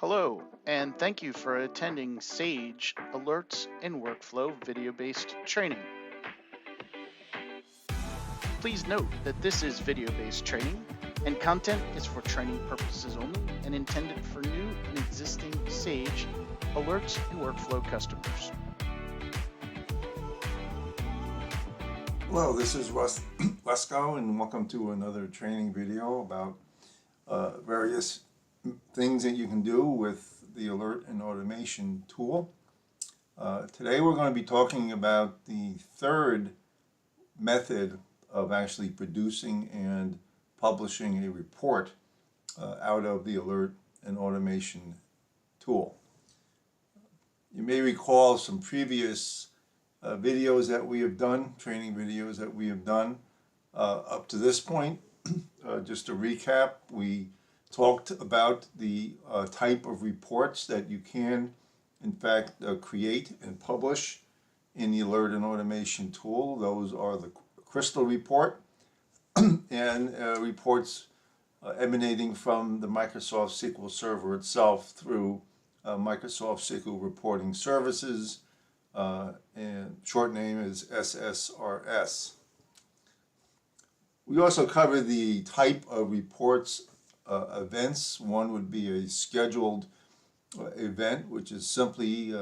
Hello, and thank you for attending SAGE Alerts and Workflow video-based training. Please note that this is video-based training, and content is for training purposes only and intended for new and existing SAGE Alerts and Workflow customers. Hello, this is Russ Lesko, and welcome to another training video about various things that you can do with the alert and automation tool. Today we're going to be talking about the third method of actually producing and publishing a report out of the alert and automation tool. You may recall some previous videos that we have done, training videos that we have done up to this point. Just to recap, we talked about the type of reports that you can, in fact, create and publish in the alert and automation tool. Those are the Crystal report and reports emanating from the Microsoft SQL Server itself through Microsoft SQL Reporting Services, and short name is SSRS. We also cover the type of reports events. One would be a scheduled event, which is simply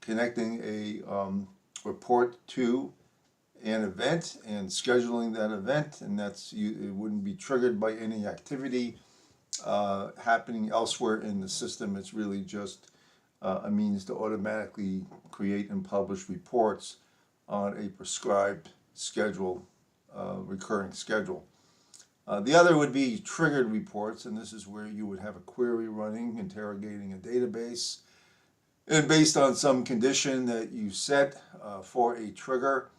connecting a report to an event and scheduling that event, and it wouldn't be triggered by any activity happening elsewhere in the system. It's really just a means to automatically create and publish reports on a prescribed schedule, recurring schedule. The other would be triggered reports, and this is where you would have a query running, interrogating a database, and based on some condition that you set for a trigger,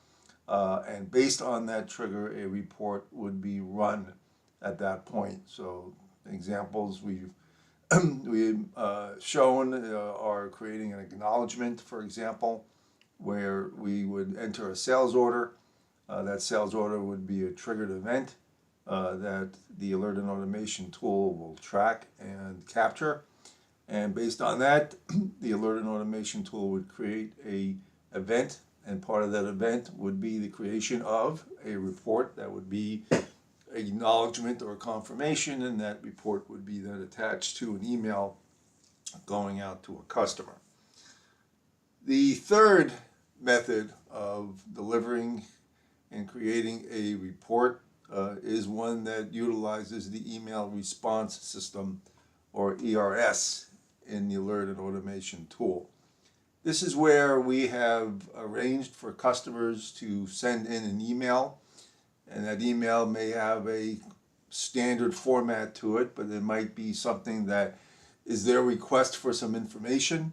and based on that trigger, a report would be run at that point. So examples we've shown are creating an acknowledgement, for example, where we would enter a sales order. That sales order would be a triggered event that the alert and automation tool will track and capture. And based on that, the alert and automation tool would create an event, and part of that event would be the creation of a report that would be acknowledgement or confirmation, and that report would be then attached to an email going out to a customer. The third method of delivering and creating a report is one that utilizes the email response system, or ERS, in the alert and automation tool. This is where we have arranged for customers to send in an email, and that email may have a standard format to it, but it might be something that is their request for some information.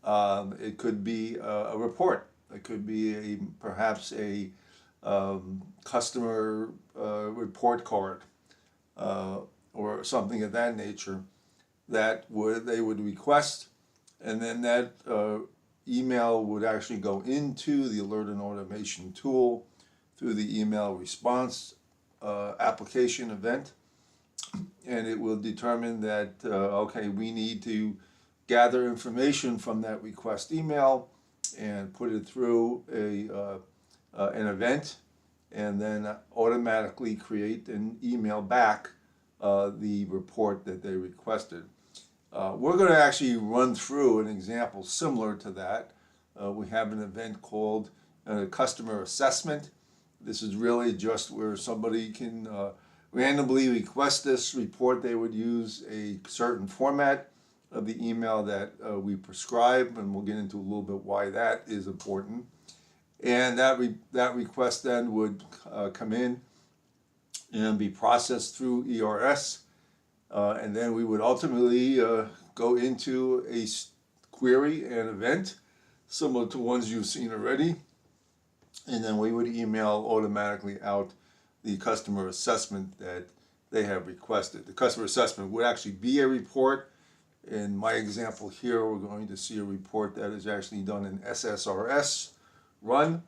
It could be a report. It could be perhaps a customer report card or something of that nature that they would request, and then that email would actually go into the alert and automation tool through the email response application event, and it will determine that okay, we need to gather information from that request email and put it through an event, and then automatically create and email back the report that they requested. We're going to actually run through an example similar to that. We have an event called customer assessment. This is really just where somebody can randomly request this report. They would use a certain format of the email that we prescribe, and we'll get into a little bit why that is important. And that request then would come in and be processed through ERS, and then we would ultimately go into a query and event similar to ones you've seen already, and then we would email automatically out the customer assessment that they have requested. The customer assessment would actually be a report. In my example here, we're going to see a report that is actually done in SSRS run.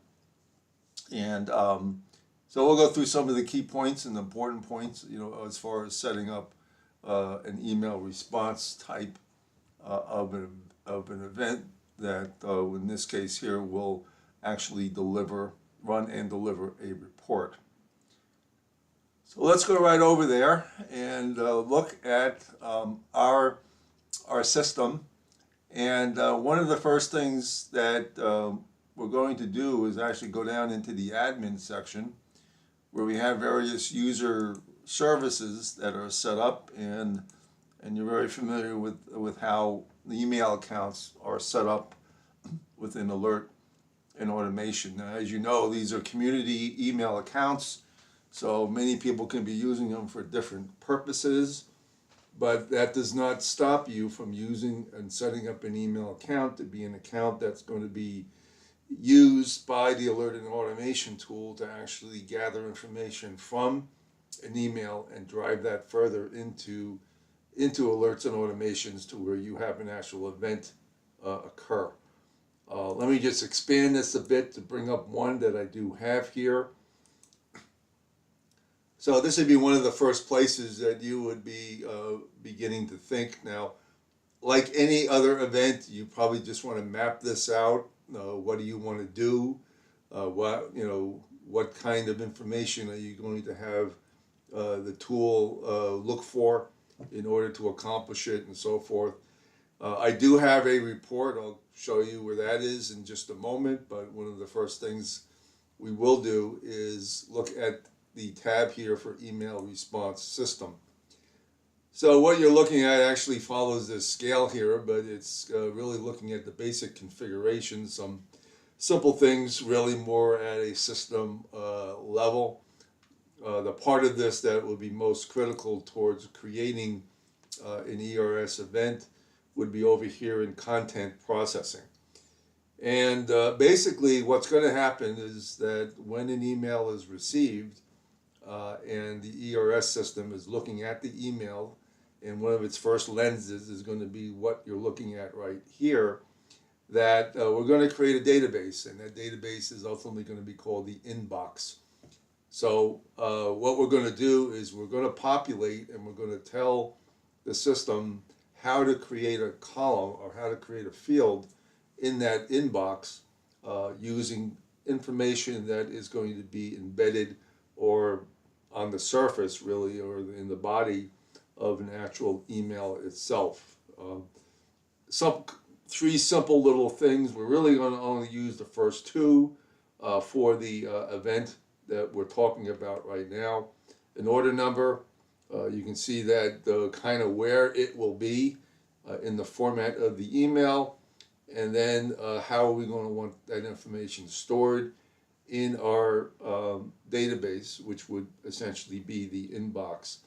And so we'll go through some of the key points and important points, as far as setting up an email response type of an event that, in this case here, will actually run and deliver a report. So let's go right over there and look at our system. And one of the first things that we're going to do is actually go down into the admin section where we have various user services that are set up, and you're very familiar with how the email accounts are set up within Alert and Automation. Now, as you know, these are community email accounts, so many people can be using them for different purposes, but that does not stop you from using and setting up an email account to be an account that's going to be used by the Alert and Automation tool to actually gather information from an email and drive that further into alerts and automations to where you have an actual event occur. Let me just expand this a bit to bring up one that I do have here. So this would be one of the first places that you would be beginning to think. Now, like any other event, you probably just want to map this out. What do you want to do? What kind of information are you going to have the tool look for in order to accomplish it, and so forth. I do have a report. I'll show you where that is in just a moment, but one of the first things we will do is look at the tab here for email response system. So what you're looking at actually follows this scale here, but it's really looking at the basic configuration, some simple things really more at a system level. The part of this that would be most critical towards creating an ERS event would be over here in content processing. And basically what's going to happen is that when an email is received and the ERS system is looking at the email, and one of its first lenses is going to be what you're looking at right here, that we're going to create a database, and that database is ultimately going to be called the inbox. So what we're going to do is we're going to populate and we're going to tell the system how to create a column or how to create a field in that inbox using information that is going to be embedded or on the surface really, or in the body of an actual email itself. Three simple little things. We're really going to only use the first two for the event that we're talking about right now. An order number, you can see that kind of where it will be in the format of the email, and then how are we going to want that information stored in our database, which would essentially be the inbox.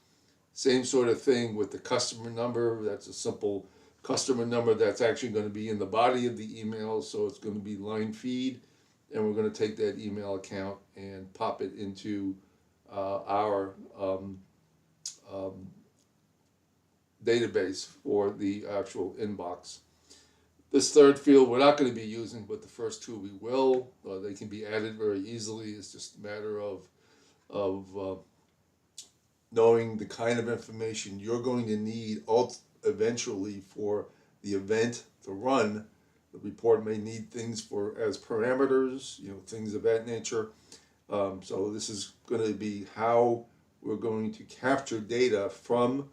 Same sort of thing with the customer number. That's a simple customer number that's actually going to be in the body of the email, so it's going to be line feed, and we're going to take that email account and pop it into our database for the actual inbox. This third field we're not going to be using, but the first two we will. They can be added very easily. It's just a matter of knowing the kind of information you're going to need eventually for the event to run. The report may need things as parameters, things of that nature. So this is going to be how we're going to capture data from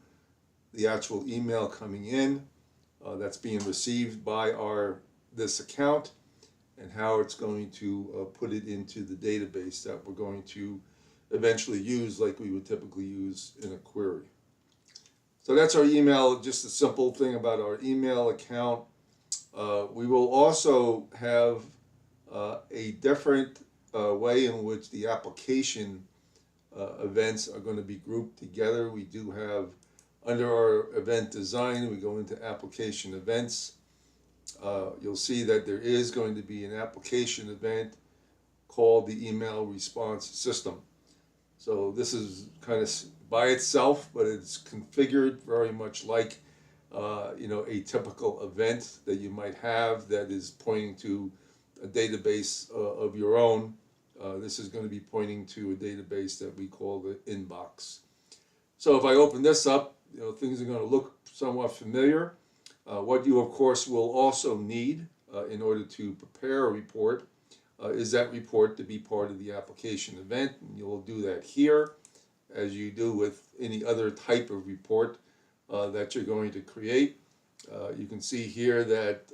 the actual email coming in that's being received by this account, and how it's going to put it into the database that we're going to eventually use like we would typically use in a query. So that's our email, just a simple thing about our email account. We will also have a different way in which the application events are going to be grouped together. We do have, under our event design, we go into application events. You'll see that there is going to be an application event called the email response system. So this is kind of by itself, but it's configured very much like a typical event that you might have that is pointing to a database of your own. This is going to be pointing to a database that we call the inbox. So if I open this up, things are going to look somewhat familiar. What you, of course, will also need in order to prepare a report is that report to be part of the application event. And you'll do that here, as you do with any other type of report that you're going to create. You can see here that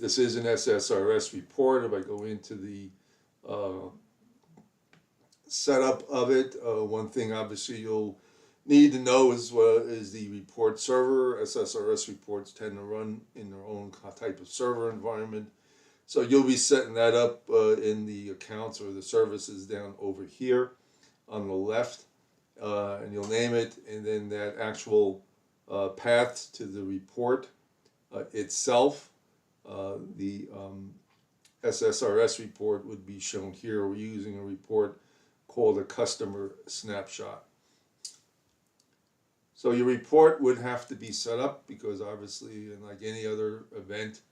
this is an SSRS report. If I go into the setup of it, one thing obviously you'll need to know is the report server. SSRS reports tend to run in their own type of server environment. So you'll be setting that up in the accounts or the services down over here on the left, and you'll name it, and then that actual path to the report itself, the SSRS report would be shown here. We're using a report called a customer snapshot. So your report would have to be set up because obviously, and like any other event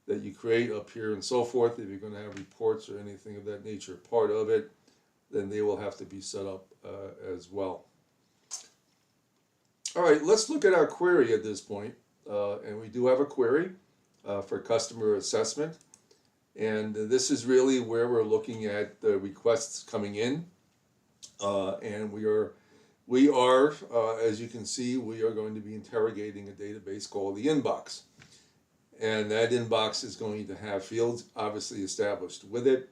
that you create up here and so forth, if you're going to have reports or anything of that nature part of it, then they will have to be set up as well. All right, let's look at our query at this point. And we do have a query for customer assessment. And this is really where we're looking at the requests coming in. And we are, as you can see, we are going to be interrogating a database called the inbox. And that inbox is going to have fields obviously established with it.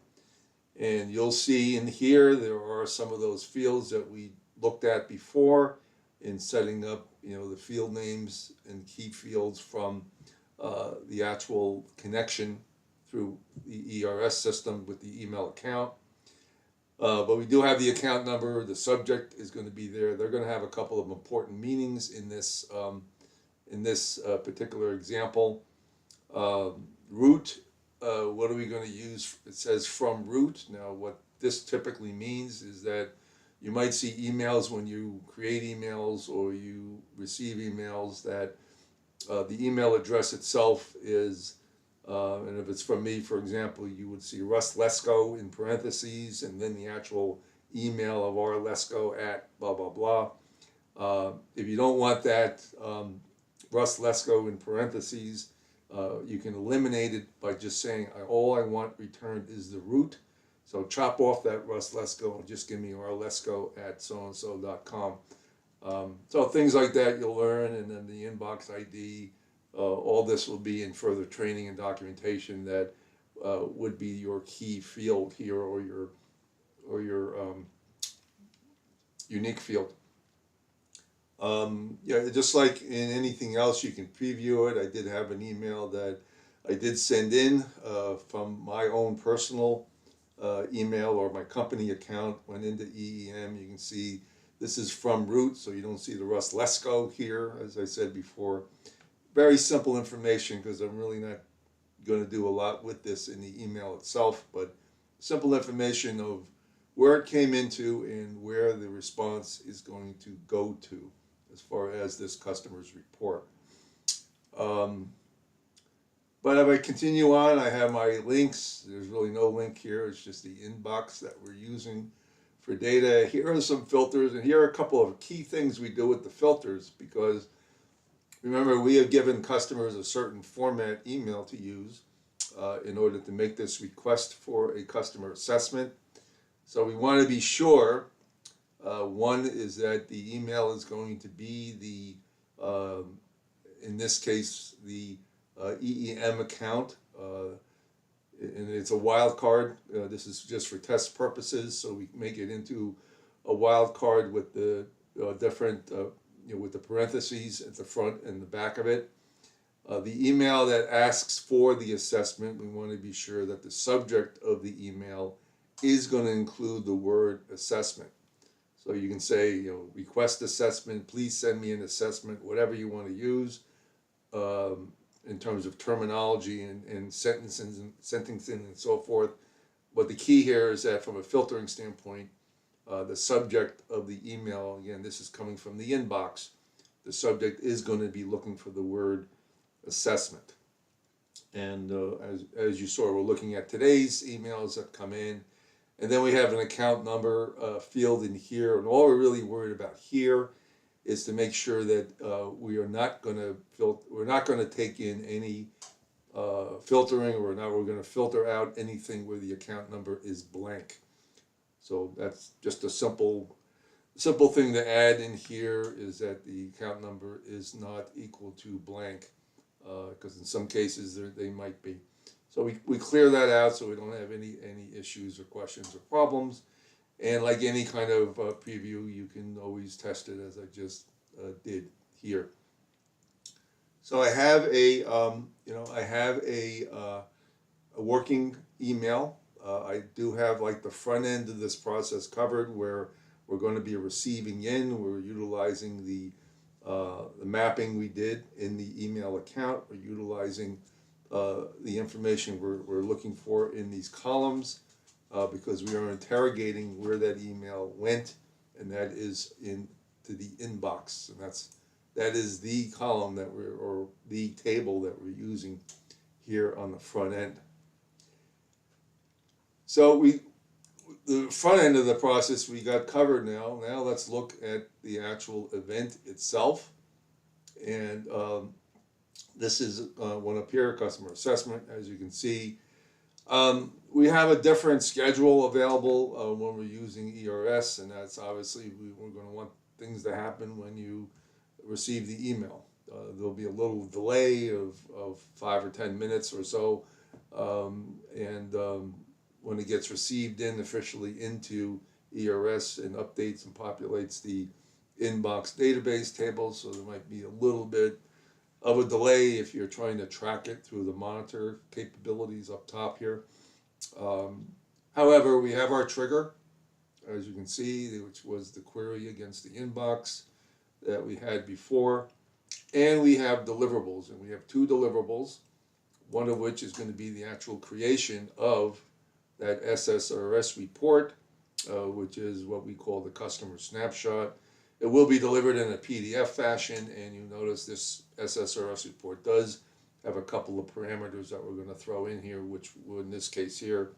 And you'll see in here, there are some of those fields that we looked at before in setting up, the field names and key fields from the actual connection through the ERS system with the email account. But we do have the account number. The subject is going to be there. They're going to have a couple of important meanings in this particular example. Root, what are we going to use? It says from root. Now, what this typically means is that you might see emails when you create emails or you receive emails that the email address itself is, and if it's from me, for example, you would see Russ Lesko in parentheses and then the actual email of rlesko at blah, blah, blah. If you don't want that Russ Lesko in parentheses, you can eliminate it by just saying all I want returned is the root. So chop off that Russ Lesko and just give me rlesko at so-and-so.com. So things like that you'll learn, and then the inbox ID, all this will be in further training and documentation that would be your key field here or your unique field. Just like in anything else, you can preview it. I did have an email that I did send in from my own personal email or my company account, went into EEM. You can see this is from root, so you don't see the Russ Lesko here, as I said before. Very simple information because I'm really not going to do a lot with this in the email itself, but simple information of where it came into and where the response is going to go to as far as this customer's report. But if I continue on, I have my links. There's really no link here. It's just the inbox that we're using for data. Here are some filters, and here are a couple of key things we do with the filters because remember, we have given customers a certain format email to use in order to make this request for a customer assessment. So we want to be sure, one is that the email is going to be the, in this case, the EEM account, and it's a wildcard. This is just for test purposes, so we make it into a wildcard with the different, with the parentheses at the front and the back of it. The email that asks for the assessment, we want to be sure that the subject of the email is going to include the word assessment. So you can say, request assessment, please send me an assessment, whatever you want to use in terms of terminology and sentencing and so forth. But the key here is that from a filtering standpoint, the subject of the email, again, this is coming from the inbox, the subject is going to be looking for the word assessment. And as you saw, we're looking at today's emails that come in. And then we have an account number field in here. And all we're really worried about here is to make sure that we are not going to we're not going to take in any filtering, or we're going to filter out anything where the account number is blank. So that's just a simple thing to add in here, is that the account number is not equal to blank, because in some cases they might be. So we clear that out so we don't have any issues or questions or problems. And like any kind of preview, you can always test it, as I just did here. So I have a a working email. I do have like the front end of this process covered, where we're going to be receiving in. We're utilizing the mapping we did in the email account. We're utilizing the information we're looking for in these columns, because we are interrogating where that email went, and that is into the inbox, and that is the column that or the table that we're using here on the front end. So the front end of the process we got covered now. Now let's look at the actual event itself. And this is one up here, customer assessment. As you can see, we have a different schedule available when we're using ERS, and that's obviously we're going to want things to happen when you receive the email. There'll be a little delay of 5 or 10 minutes or so, when it gets received in officially into ERS and updates and populates the inbox database table. So there might be a little bit of a delay if you're trying to track it through the monitor capabilities up top here. However, we have our trigger, as you can see, which was the query against the inbox that we had before. And we have deliverables, and we have 2 deliverables, one of which is going to be the actual creation of that SSRS report, which is what we call the customer snapshot. It will be delivered in a PDF fashion, and you notice this SSRS report does have a couple of parameters that we're going to throw in here, which in this case here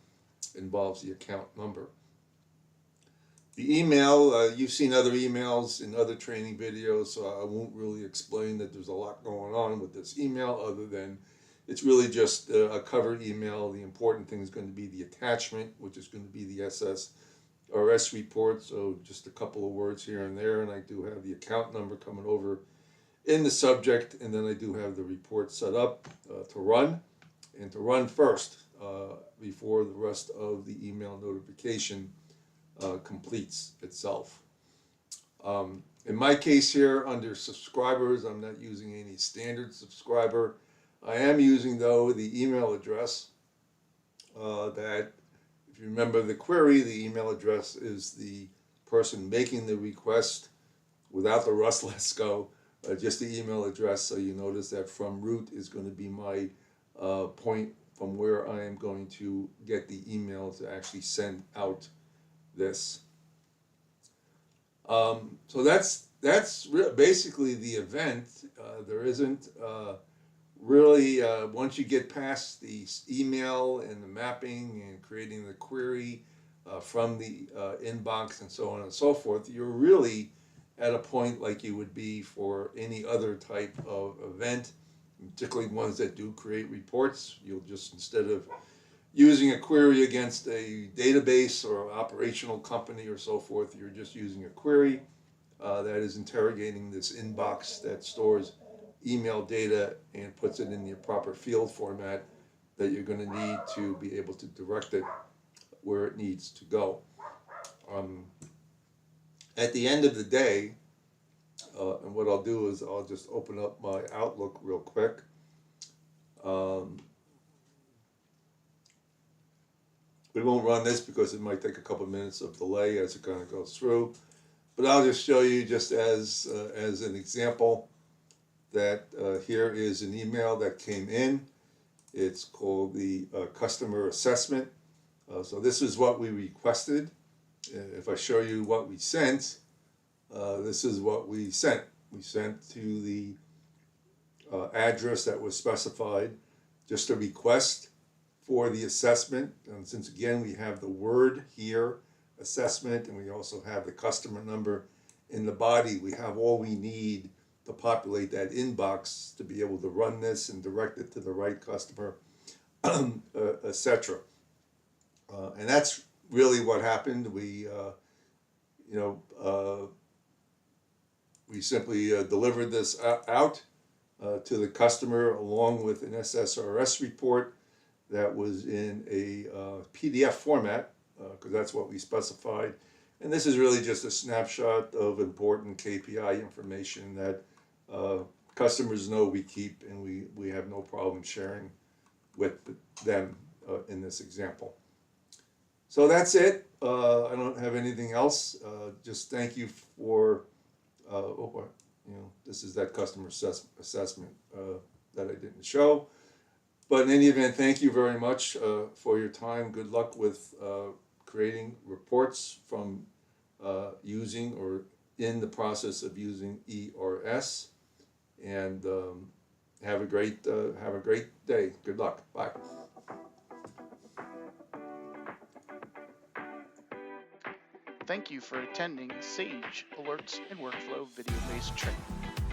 involves the account number. The email, you've seen other emails in other training videos, so I won't really explain that there's a lot going on with this email, other than it's really just a cover email. The important thing is going to be the attachment, which is going to be the SSRS report. So just a couple of words here and there, and I do have the account number coming over in the subject, and then I do have the report set up to run, and to run first before the rest of the email notification completes itself. In my case here, under subscribers, I'm not using any standard subscriber. I am using, though, the email address that, if you remember the query, the email address is the person making the request without the Russ Lesko, just the email address. So you notice that from root is going to be my point from where I am going to get the email to actually send out this. So that's basically the event. There isn't really, once you get past the email and the mapping and creating the query from the inbox and so on and so forth, you're really at a point like you would be for any other type of event, particularly ones that do create reports. You'll just, instead of using a query against a database or operational company or so forth, you're just using a query that is interrogating this inbox that stores email data and puts it in the proper field format that you're going to need to be able to direct it where it needs to go. At the end of the day, and what I'll do is I'll just open up my Outlook real quick. We won't run this because it might take a couple of minutes of delay as it kind of goes through, but I'll just show you, just as an example, that here is an email that came in. It's called the customer assessment. So this is what we requested. If I show you what we sent, this is what we sent. We sent to the address that was specified, just a request for the assessment. And since again we have the word here, assessment, and we also have the customer number in the body, we have all we need to populate that inbox to be able to run this and direct it to the right customer, etc. And that's really what happened. We simply delivered this out to the customer along with an SSRS report that was in a PDF format, because that's what we specified. And this is really just a snapshot of important KPI information that customers know we keep, and we have no problem sharing with them in this example. So that's it. I don't have anything else. Just thank you for, this is that customer assessment that I didn't show. But in any event, thank you very much for your time. Good luck with creating reports from using or in the process of using ERS. And have a great day. Good luck. Bye. Thank you for attending SAGE Alerts and Workflow video-based training.